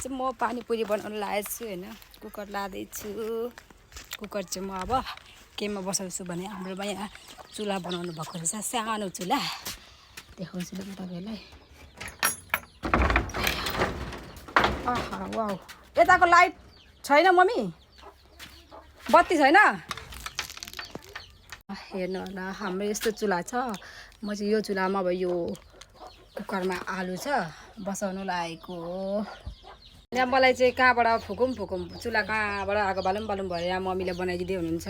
चाहिँ म पानीपुरी बनाउन लागेको छु हैन कुकर लादैछु कुकर चाहिँ म अब केमा बसाउँछु भने हाम्रोमा यहाँ चुल्हा बनाउनु भएको रहेछ सानो चुल्हा देखाउँछु ल तपाईहरुलाई आहा वाउ यताको लाइट छैन मम्मी बत्ती छैन हेर्नु होला हाम्रो यस्तो चुल्हा छ म चाहिँ यो चुल्हामा अब यो कुकरमा आलु छ बसाउनु लागेको हो यहाँ मलाई चाहिँ कहाँबाट फुकुम चुल्हा कहाँबाट आगो बालुम भएर यहाँ मम्मीले बनाइदिँदै हुनुहुन्छ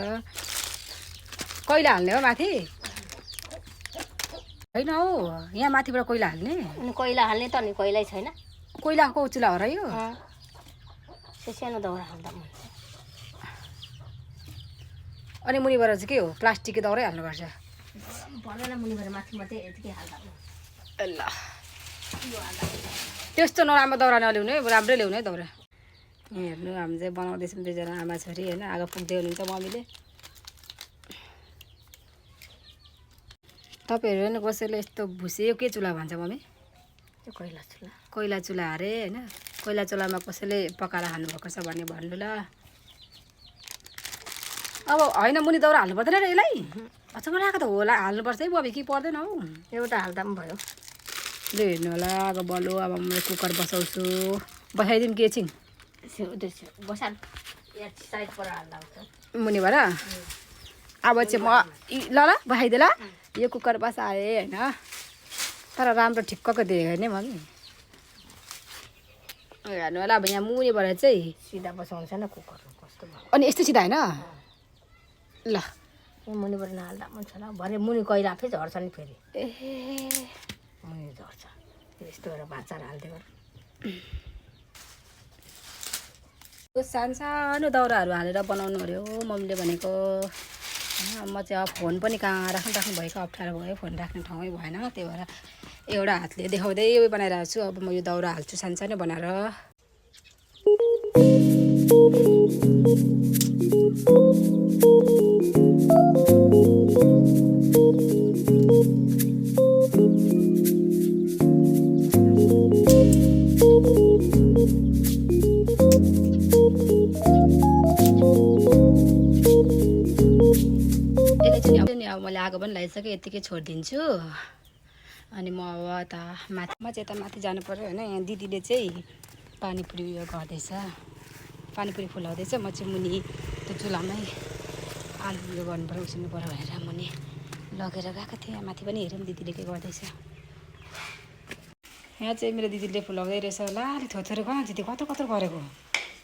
कोइला हाल्ने हो माथि हैन हौ यहाँ माथिबाट कोइला हाल्ने अनि कोइला हाल्ने त नि कोइलै छैन कोइलाको चुल्हा हो र यो सानो दाउरा हाल्दा अनि मुनिबाट चाहिँ के हो प्लास्टिकको दाउरै हाल्नुपर्छ पर्दैन मुनिबाट माथि मात्रै यतिकै हाल्दा ल त्यस्तो नराम्रो दाउरा नल्याउनु है राम्रै ल्याउनु है दाउरा हेर्नु हामी चाहिँ बनाउँदैछौँ दुईजना आमा छोरी होइन आगो पुग्दै हुनुहुन्छ मम्मीले तपाईँहरू नि कसैले यस्तो भुसे यो के चुल्हा भन्छ मम्मी त्यो कोइला चुल्हा अरे होइन कोइला चुल्हामा कसैले पकाएर खानुभएको छ भन्ने भन्नु ल अब होइन मुनि दाउरा हाल्नु पर्दैन र यसलाई अचम्म लागेको त होला हाल्नुपर्छ है बबी कि पर्दैन हौ एउटा हाल्दा पनि भयो ल हेर्नु होला अब बलु अब म कुकर बसाउँछु बसाइदिउँ के छिङ बसा साइडबाट हाल्दा मुनिबाट अब चाहिँ म ल ल बसाइदिएँ ल यो कुकर बसाएँ होइन तर राम्रो ठिक्कको दियो नि मम्मी हेर्नु होला अब यहाँ मुनिबाट चाहिँ सिधा बसाउँछ न कुकर कस्तो भयो अनि यस्तो सिधा होइन ल मुनिबाट नहाल्दा पनि छ ल भरे मुनि कोइला फेरि झर्छ नि फेरि ए मुनि झर्छ यस्तो गरेर भाँचाएर हाल्दै गर सानो दाउराहरू हालेर बनाउनु अरे हो मम्मीले भनेको म चाहिँ अब फोन पनि कहाँ राख्नु भएको अप्ठ्यारो भयो फोन राख्ने ठाउँै भएन त्यही भएर एउटा हातले देखाउँदै बनाइरहेको छु अब म यो दाउरा हाल्छु सानो बनाएर अब मैले आगो पनि लगाइसकेँ यतिकै छोडिदिन्छु अनि म अब यता माथि म चाहिँ यता माथि जानु पऱ्यो होइन यहाँ दिदीले चाहिँ पानीपुरी उयो गर्दैछ पानीपुरी फुलाउँदैछ म चाहिँ मुनि त्यो चुल्हामै आलु उयो गर्नु पऱ्यो उसिन्नु पऱ्यो भनेर मुनि लगेर गएको थिएँ माथि पनि हेरौँ दिदीले के गर्दैछ यहाँ चाहिँ मेरो दिदीले फुलाउँदै रहेछ ला अलिक थोरै कहाँ दिदी कत्रो गरेको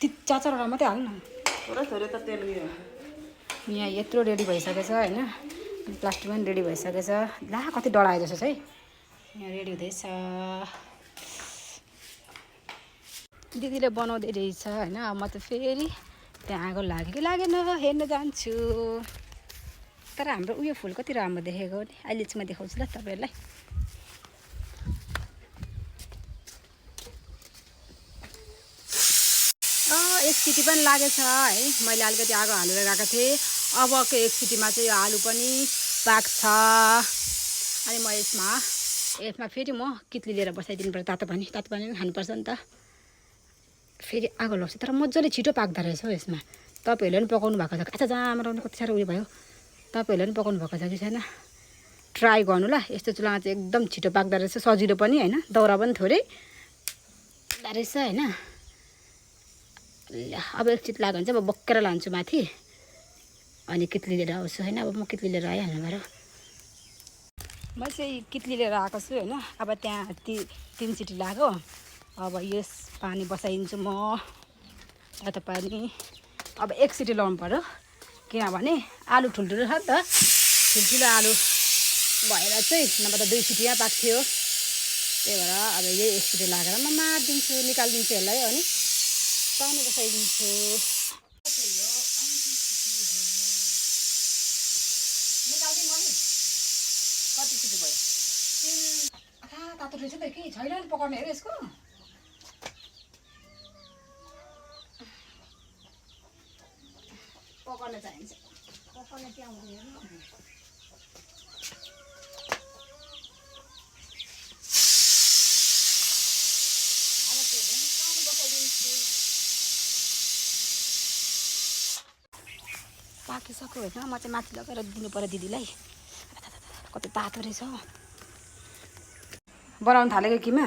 चारवटा मात्रै हाल्नु न यहाँ यत्रो रेडी भइसकेछ होइन प्लास्टिक पनि रेडी भइसकेछ ला कति डढायो जस्तो छ है यहाँ रेडी हुँदैछ दिदीले बनाउँदै रहेछ होइन म त फेरि त्यहाँ आगो लाग्यो कि लागेन हेर्न जान्छु तर हाम्रो उयो फुल कति राम्रो देखेको नि अहिले चाहिँ म देखाउँछु ल तपाईँहरूलाई एक सिटी पनि लागेछ है मैले अलिकति आगो हालेर गएको थिएँ अबको एक सिटीमा चाहिँ यो आलु पनि पाक्छ अनि म यसमा फेरि म कित्ली लिएर बसाइदिनु पर्छ तातो पानी पनि खानुपर्छ नि त फेरि आगो लगाउँछ तर मजाले छिटो पाक्दो रहेछ हौ यसमा तपाईँहरूले पनि पकाउनु भएको छ अच्छा जामराउनु कति साह्रो उयो भयो तपाईँहरूले पनि पकाउनु भएको छ कि छैन ट्राई गर्नु ल यस्तो चुल्हामा चाहिँ एकदम छिटो पाक्दो रहेछ सजिलो पनि होइन दाउरा पनि थोरै रहेछ होइन अब एकछिन लाग्यो भने चाहिँ म बोकेर लान्छु माथि अनि कित्ली लिएर आउँछु होइन अब म कित्ली लिएर आइहाल्नु पऱ्यो म चाहिँ कित्ली लिएर आएको छु होइन अब त्यहाँ 3 सिटी लाग्यो अब यस पानी बसाइदिन्छु म तातो पानी अब 1 सिटी लाउनु पऱ्यो किनभने आलु ठुल्ठुलो छ नि त ठुल्ठुलो आलु भएर चाहिँ नभए त 2 सिटीमा पाक्थ्यो त्यही भएर अब यही 1 सिटी लागेर म मारिदिन्छु निकालिदिन्छु यसलाई अनि पानी बसाइदिन्छु निकाल्दिउँ मम्मी कति सिटी भयो तातो रहेछ त के छैन नि पकाउने हेर यसको पकाउन चाहिन्छ पकाउन के आउँदैन अब पाकिसक्यो होइन म चाहिँ माथि लगेर दिनु पर्यो दिदीलाई कति तातो रहेछ बनाउनु थालेको किमा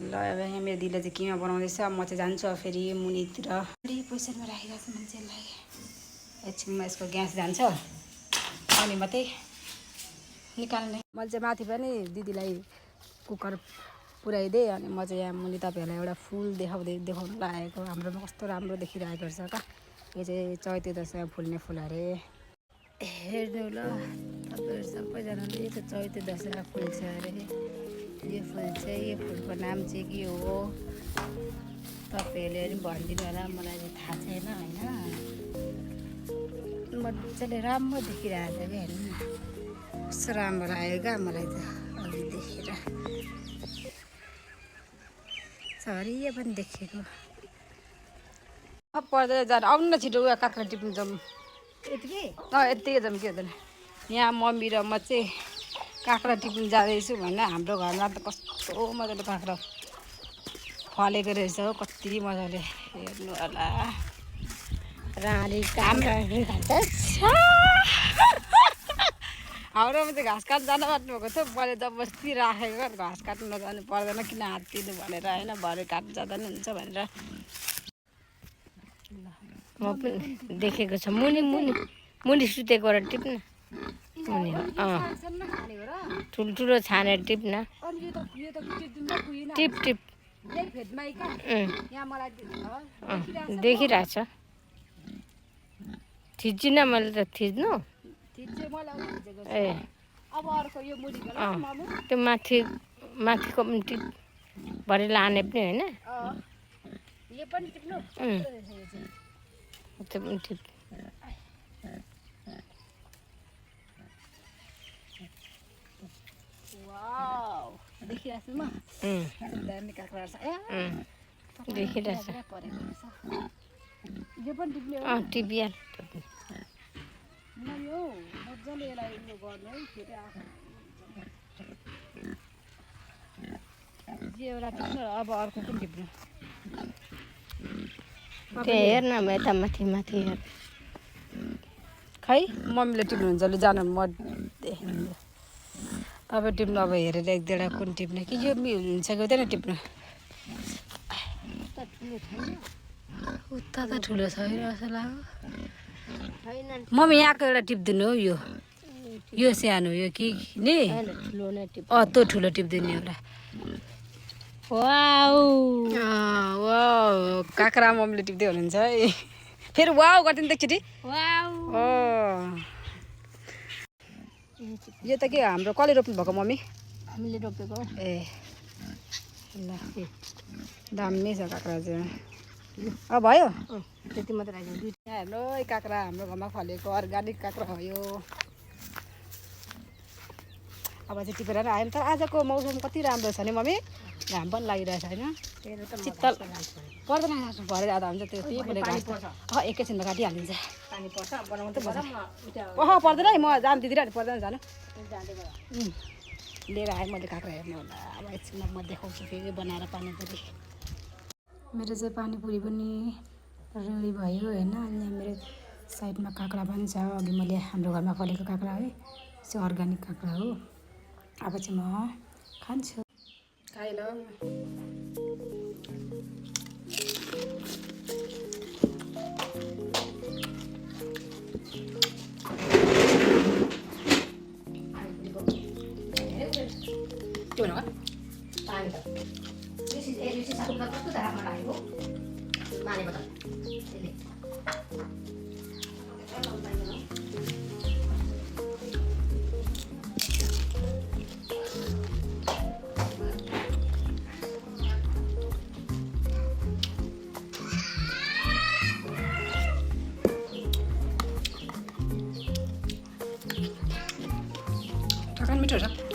ल अब यहाँ मेरो दिदीले चाहिँ किमा बनाउँदैछ म चाहिँ जान्छु अब फेरि मुनितिर पोजिसनमा राखिरहेको छु मान्छेलाई एकछिनमा यसको ग्यास जान्छ अनि मात्रै निकाल्ने मैले चाहिँ माथि पनि दिदीलाई कुकर पुऱ्याइदिएँ अनि म चाहिँ यहाँ मुनि तपाईँहरूलाई एउटा फुल देखाउनु लागेको हाम्रोमा कस्तो राम्रो देखिरहेको रहेछ क्या यो चाहिँ चैते दसैँमा फुल्ने फुल अरे हेर्नु ल तपाईँहरू सबैजनाले यो चाहिँ चैते दसैँमा फुल्छ अरे यो फुल चाहिँ यो फुलको नाम चाहिँ के हो तपाईँहरूले पनि भनिदिनु होला मलाई चाहिँ थाहा छैन होइन मजाले राम्रो देखिरहेको छ क्या हेर्नु न कस्तो राम्रो लाग्यो क्या मलाई त अघि देखेर हरियो पनि देखेको पर्दैन जानु आउनु न छिटो उयो काँक्रा टिप्नु जाउँ यतिकै यत्तिकै जाउँ के हुँदैन यहाँ मम्मी र म चाहिँ काँक्रा टिप्नु जाँदैछु भनेर हाम्रो घरमा त कस्तो मजाले काँक्रा फलेको रहेछ हो कति मजाले हेर्नु होला राली काँक्रा खान्छ हाम्रोमा चाहिँ घाँस काट्नु जानु भएको थियो मैले जबरजस्ती राखेको घाँस काट्नु नजानु पर्दैन किन हात तिर्नु भनेर होइन भरे काट्नु जाँदा नि हुन्छ भनेर म पनि देखेको छ मुनि मुनि मुनि सुतेको टिप्न मुनि ठुल्ठुलो छानेर टिप्न टिप टिप देखिरहेछ थिचिनँ मैले त थिच्नु ए त्यो माथिको पनि टिप भरे लाने पनि होइन त्यो पनि टिप देखिरहेछ टिपिया अब अर्को पनि टिप्नु त्यहाँ हेर्न यता माथि माथि हेर खै मम्मीले टिप्नुहुन्छ ले जानु म देख्नु तपाईँ टिप्नु अब हेरेर एक दुईवटा कुन टिप्ने कि यो हुन्छ कि हुँदैन टिप्नु उता त ठुलो छ जस्तो लाग्यो मम्मी यहाँको एउटा टिपिदिनु हौ यो सानो यो कि नि त्यो ठुलो टिपिदिनु एउटा वाउ काँक्रा मम्मीले टिप्दै हुनुहुन्छ है फेरि वाउ गरिदिनु त एकचोटि यो त के हाम्रो कसले रोप्नु भएको मम्मी हामीले रोपेको ए ल दामी छ काँक्रा चाहिँ भयो त्यति मात्रै राख्यो हेर्नु काँक्रा हाम्रो घरमा फलेको अर्ग्यानिक काँक्रा हो यो अब चाहिँ टिपेर आयौँ तर आजको मौसम कति राम्रो छ नि मम्मी घाम पनि लागिरहेछ होइन शीतल पर्दैन भरे जाँदा हुन्छ त्यो एकैछिनमा काटिहालिन्छ पर्दैन है म जानु दिदिरहेको पर्दैन जानु लिएर आएँ मैले काँक्रा हेर्नु होला अब एकछिनमा म देखाउँछु फेरि बनाएर पानीपुरी मेरो चाहिँ पानीपुरी पनि रेडी भयो होइन यहाँ मेरो साइडमा काँक्रा पनि छ अघि मैले हाम्रो घरमा फलेको काँक्रा है त्यो अर्ग्यानिक काँक्रा हो अब चाहिँ म खान्छु खाएँ ल के भन्नु ठकान मिठो छ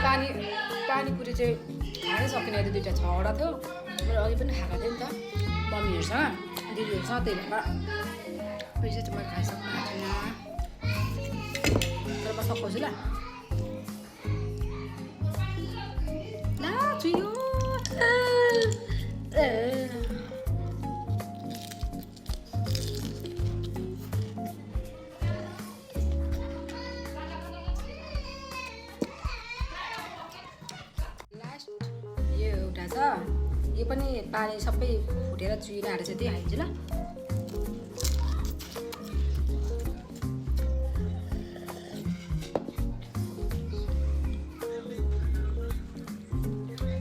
पानीपुरी चाहिँ खानै सकिने अहिले 2टा 6वटा थियो मैले अघि पनि खाएको थिएँ नि त मम्मीहरूसँग दिदीहरूसँग त्यही भएर पैसा चाहिँ मैले खाइसक्नु भएको छैन तर म सघाउँछु ल चुयो यो पनि पानी सबै फुटेर चुहिन आँटेछ त्यही खाइदिन्छु ल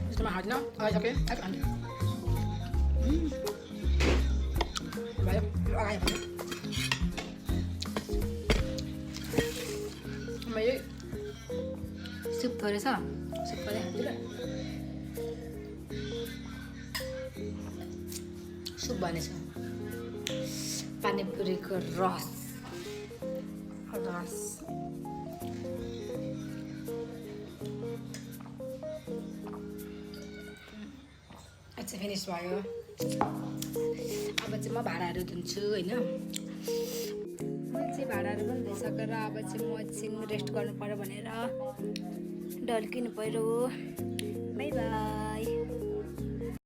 यस्तोमा हाल्दिन लगाइसकेँ भयो लगायो भने मैले सुप गरेछ सुप गरेर खान्छु ल सुप भनेछ पानीपुरीको रस अच्छा फिनिस भयो अब चाहिँ म भाँडाहरू धुन्छु होइन म चाहिँ भाँडाहरू पनि धोइसकेर अब चाहिँ म एकछिन रेस्ट गर्नु पर्यो भनेर ढल्किनु पर्यो बाई बाई